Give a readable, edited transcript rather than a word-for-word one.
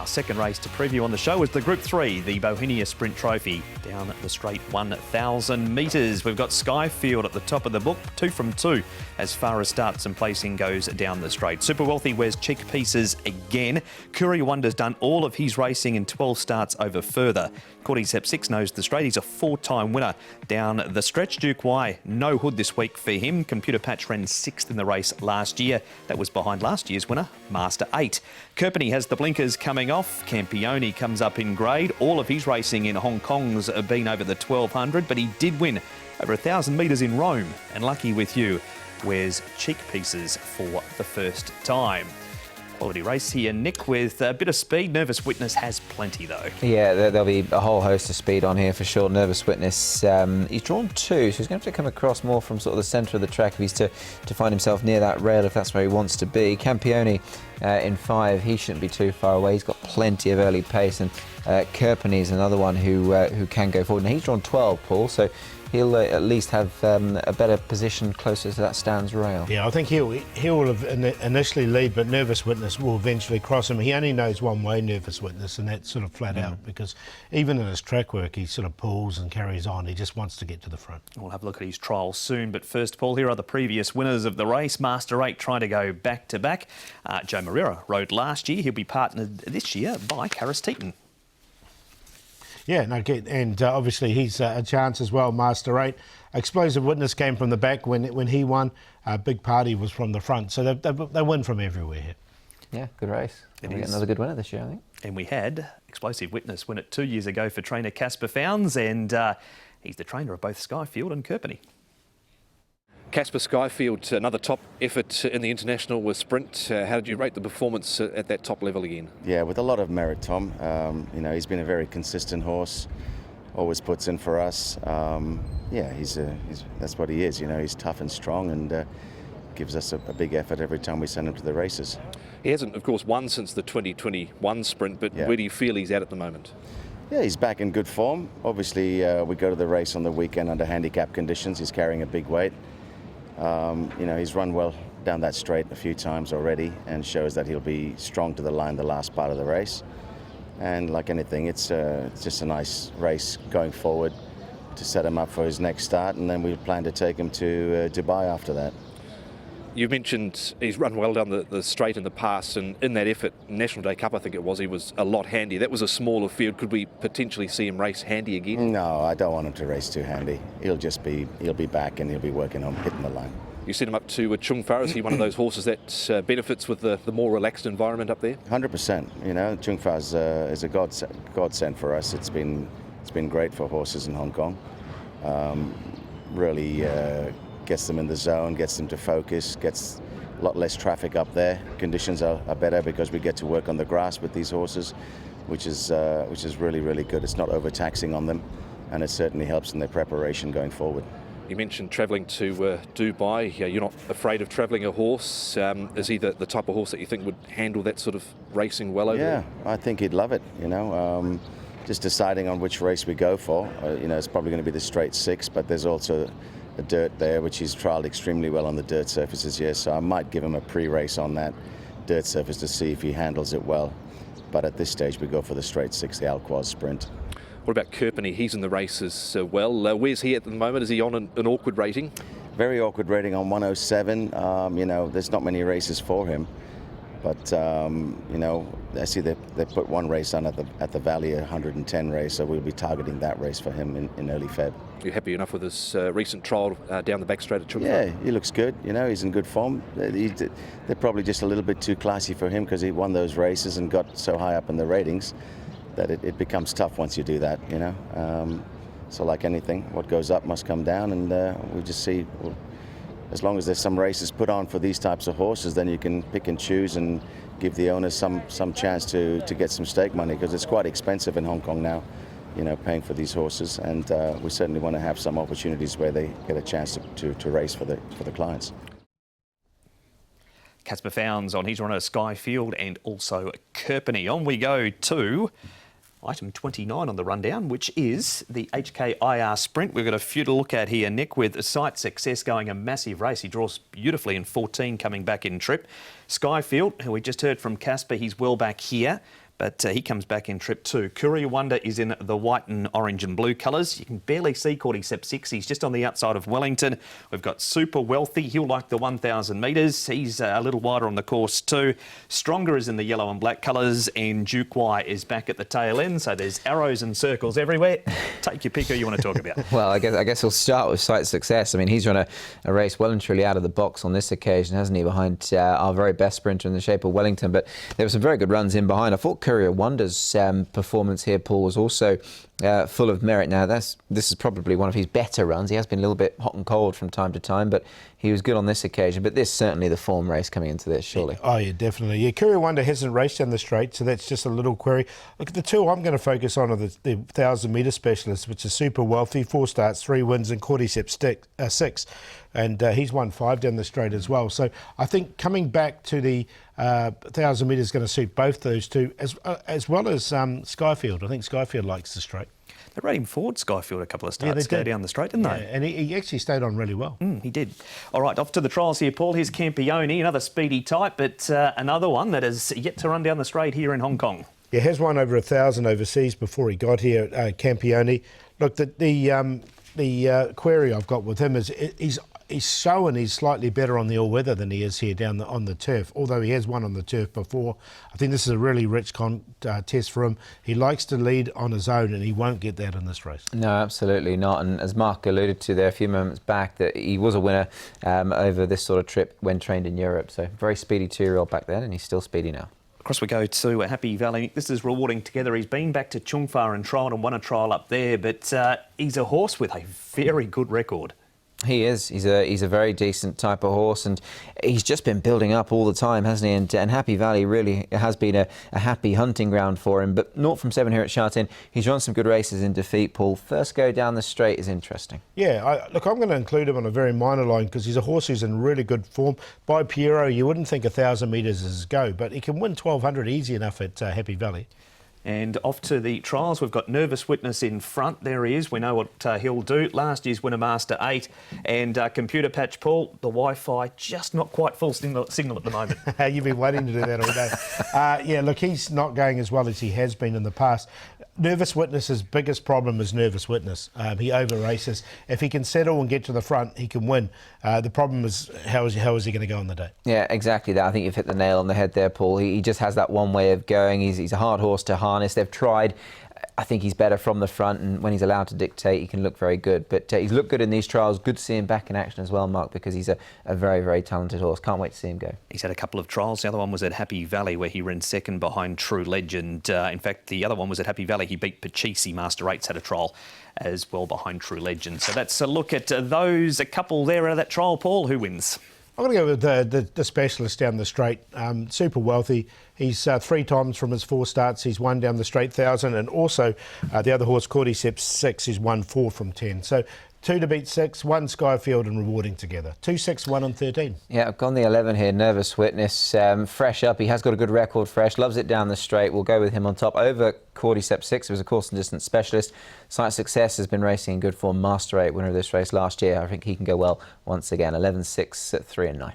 Our second race to preview on the show is the Group 3, the Bohemia Sprint Trophy, down the straight 1,000 metres. We've got Skyfield at the top of the book, 2 from 2 as far as starts and placing goes down the straight. Super Wealthy wears cheek pieces again. Curry Wonder's done all of his racing in 12 starts over further. Cordyceps 6 knows the straight. He's a 4-time winner down the stretch. Duke Y, no hood this week for him. Computer Patch ran 6th in the race last year. That was behind last year's winner, Master 8. Kerpenny has the blinkers coming off. Campione comes up in grade. All of his racing in Hong Kong's been over the 1200, but he did win over 1,000 metres in Rome. And Lucky With You wears cheek pieces for the first time. Quality race here, Nick, with a bit of speed. Nervous Witness has plenty, though. Yeah, there'll be a whole host of speed on here for sure. Nervous Witness, he's drawn 2, so he's going to have to come across more from sort of the centre of the track if he's to find himself near that rail, if that's where he wants to be. Campione in 5, he shouldn't be too far away. He's got plenty of early pace, and Kerpenny is another one who can go forward. Now, he's drawn 12, Paul, so he'll at least have a better position closer to that stands rail. Yeah, I think he will initially lead, but Nervous Witness will eventually cross him. He only knows one way, Nervous Witness, and that's sort of flat out, because even in his track work, he sort of pulls and carries on. He just wants to get to the front. We'll have a look at his trial soon, but first, Paul, here are the previous winners of the race. Master 8 trying to go back-to-back. Joe Moreira rode last year. He'll be partnered this year by Karis Teaton. Yeah, no, and obviously he's a chance as well, Master 8. Explosive Witness came from the back when he won. Big Party was from the front, so they win from everywhere here. Yeah, good race. We'll get another good winner this year, I think. And we had Explosive Witness win it 2 years ago for trainer Casper Founds, and he's the trainer of both Skyfield and Kerpenny. Casper Skyfield, another top effort in the international with sprint. How did you rate the performance at that top level again? Yeah, with a lot of merit, Tom. You know, he's been a very consistent horse, always puts in for us. Yeah, that's what he is. You know, he's tough and strong, and gives us a big effort every time we send him to the races. He hasn't, of course, won since the 2021 sprint, but yeah. Where do you feel he's at the moment? Yeah, he's back in good form. Obviously, we go to the race on the weekend under handicap conditions. He's carrying a big weight. You know, he's run well down that straight a few times already, and shows that he'll be strong to the line the last part of the race. And like anything, it's just a nice race going forward to set him up for his next start, and then we plan to take him to Dubai after that. You mentioned he's run well down the straight in the past, and in that effort, National Day Cup I think it was, he was a lot handy. That was a smaller field. Could we potentially see him race handy again? No, I don't want him to race too handy. He'll be back, and he'll be working on hitting the line. You sent him up to Chung Fa. Is he one of those horses that benefits with the more relaxed environment up there? 100%. You know, Chung Fa is a godsend for us. It's been great for horses in Hong Kong. Really gets them in the zone, gets them to focus, gets a lot less traffic up there. Conditions are better because we get to work on the grass with these horses, which is really, really good. It's not overtaxing on them, and it certainly helps in their preparation going forward. You mentioned travelling to Dubai. You're not afraid of travelling a horse. Is he the type of horse that you think would handle that sort of racing well over there? Yeah, I think he'd love it, you know. Just deciding on which race we go for. You know, it's probably going to be the straight 6, but there's also a dirt there, which he's trialled extremely well on the dirt surfaces, yes. So I might give him a pre-race on that dirt surface to see if he handles it well. But at this stage, we go for the straight 6, the Alquaz Sprint. What about Kerpenny? He's in the race as well. Where's he at the moment? Is he on an awkward rating? Very awkward rating on 107. You know, there's not many races for him. But, you know, I see they put one race on at the Valley, a 110 race, so we'll be targeting that race for him in early Feb. You happy enough with this recent trial down the back straight at Chung Fa? Yeah, he looks good. You know, he's in good form. They're probably just a little bit too classy for him because he won those races and got so high up in the ratings that it becomes tough once you do that, you know. So like anything, what goes up must come down, and we just see, well, as long as there's some races put on for these types of horses, then you can pick and choose and give the owners some chance to get some stake money, because it's quite expensive in Hong Kong now, you know, paying for these horses, and we certainly want to have some opportunities where they get a chance to race for the clients. Casper Founds on his runner Skyfield, and also Kerpenny. On we go to item 29 on the rundown, which is the HKIR Sprint. We've got a few to look at here, Nick, with Sight Success going a massive race. He draws beautifully in 14, coming back in trip. Skyfield, who we just heard from Casper, he's well back here. but he comes back in trip 2. Courier Wonder is in the white and orange and blue colours. You can barely see Cordyceps 6. He's just on the outside of Wellington. We've got Super Wealthy. He'll like the 1,000 metres. He's a little wider on the course too. Stronger is in the yellow and black colours, and Duke Y is back at the tail end. So there's arrows and circles everywhere. Take your pick who you want to talk about. Well, I guess we'll start with Sight Success. I mean, he's run a race well and truly out of the box on this occasion, hasn't he, behind our very best sprinter in the shape of Wellington. But there were some very good runs in behind. I thought Courier Wonder's performance here, Paul, was also full of merit. Now, this is probably one of his better runs. He has been a little bit hot and cold from time to time, but he was good on this occasion. But this certainly the form race coming into this, surely. Oh, yeah, definitely. Yeah, Courier Wonder hasn't raced down the straight, so that's just a little query. Look, the two I'm going to focus on are the 1,000-metre specialists, which is Super Wealthy, 4 starts, 3 wins, and Cordyceps 6. And he's won 5 down the straight as well. So I think coming back to the 1,000 metres is going to suit both those two, as well as Skyfield. I think Skyfield likes the straight. They rode him forward, Skyfield, a couple of starts to go down the straight, didn't they? And he actually stayed on really well. He did. All right, off to the trials here, Paul. Here's Campione, another speedy type, but another one that has yet to run down the straight here in Hong Kong. Yeah, has won over 1,000 overseas before he got here, Campione. Look, the query I've got with him is he's showing he's slightly better on the all-weather than he is here on the turf, although he has won on the turf before. I think this is a really rich test for him. He likes to lead on his own, and he won't get that in this race. No, absolutely not. And as Mark alluded to there a few moments back, that he was a winner over this sort of trip when trained in Europe. So very speedy 2-year-old back then, and he's still speedy now. Across we go to Happy Valley. This is Rewarding Together. He's been back to Chung Fa and trialled and won a trial up there, but he's a horse with a very good record. He is. He's a very decent type of horse, and he's just been building up all the time, hasn't he? And Happy Valley really has been a happy hunting ground for him. But 0 from 7 here at Sha Tin. He's run some good races in defeat, Paul. First go down the straight is interesting. Yeah, look, I'm going to include him on a very minor line because he's a horse who's in really good form. By Piero, you wouldn't think 1,000 metres is his go, but he can win 1,200 easy enough at Happy Valley. And off to the trials, we've got Nervous Witness in front. There he is. We know what he'll do. Last year's winner, Master 8. And Computer Patch Paul, the Wi-Fi just not quite full signal at the moment. You've been waiting to do that all day. Yeah, look, he's not going as well as he has been in the past. Nervous Witness's biggest problem is Nervous Witness. He over races. If he can settle and get to the front, he can win. The problem is how is he going to go on the day? Yeah, exactly that. I think you've hit the nail on the head there, Paul. He just has that one way of going. He's a hard horse to harness. They've tried. I think he's better from the front, and when he's allowed to dictate, he can look very good. But he's looked good in these trials. Good to see him back in action as well, Mark, because he's a very, very talented horse. Can't wait to see him go. He's had a couple of trials. The other one was at Happy Valley, where he ran second behind True Legend. In fact, the other one was at Happy Valley. He beat Pachisi. Master 8's had a trial as well behind True Legend. So that's a look at those. A couple there out of that trial. Paul, who wins? I'm going to go with the specialist down the straight, Super Wealthy. He's 3 times from his 4 starts. He's won down the straight 1,000, and also the other horse, Cordyceps 6, he's won 4 from 10. So 2 to beat 6, 1 Skyfield and Rewarding Together. 2, 6, 1 and 13. Yeah, I've gone the 11 here, Nervous Witness. Fresh up, he has got a good record fresh, loves it down the straight. We'll go with him on top over Cordyceps 6, who was a course and distance specialist. Sight Success has been racing in good form. Master 8, winner of this race last year. I think he can go well once again. 11, 6, 3 and 9.